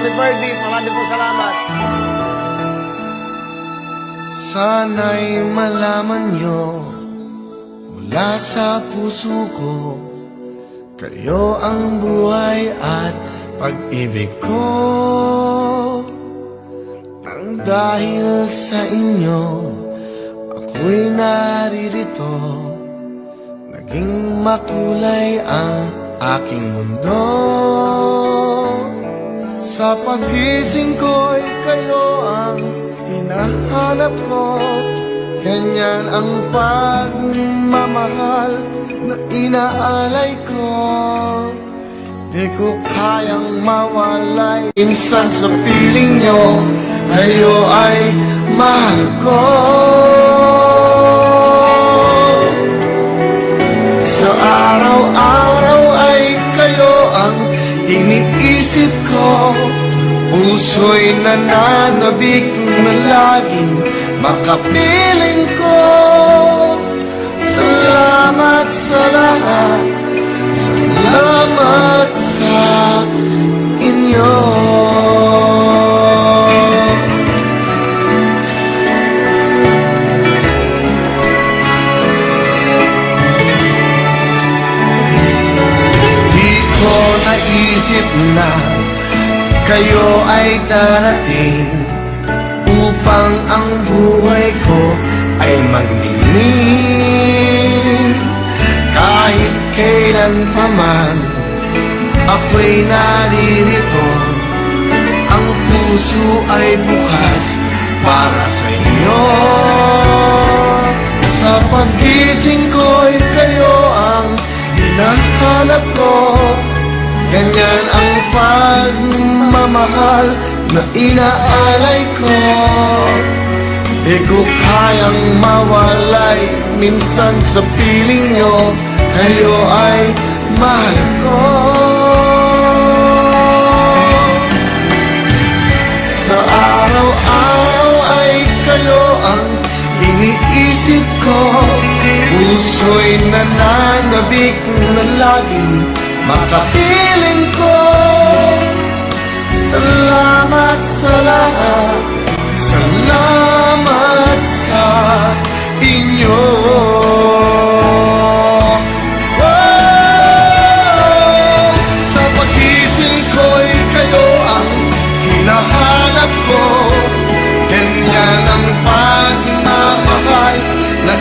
Mami Ferdy, maraming po salamat. Sana'y malaman nyo mula sa puso ko, kayo ang buhay at pag-ibig ko. Nang dahil sa inyo, ako'y naririto, naging makulay ang aking mundo. Sa pagising ko'y kayo ang hinahanap ko, ganyan ang pagmamahal na inaalay ko. Di ko kayang mawalay, minsan sa piling nyo, kayo ay mahal ko. Sa araw-araw ay kayo ang iniisip ko, puso'y nananabik na laging makapiling ko. Salamat sa lahat, salamat sa inyo. Di ko naisip na kayo ay darating upang ang buhay ko ay magliling. Kahit kailan pa man ako'y naririto, ang puso ay bukas para sa inyo. Sa pagising ko'y kayo ang hinahanap ko, ganyan ang pagmamahal na inaalay ko. Di ko kayang mawalay, minsan sa piling nyo, kayo ay mahal ko. Sa araw-araw ay kayo ang iniisip ko, puso'y nananabik na laging makapiling ko. Salamat sa lahat, salamat sa inyo. Sa pagising ko'y kayo ang hinahanap ko, ganyan ang pagmamahal na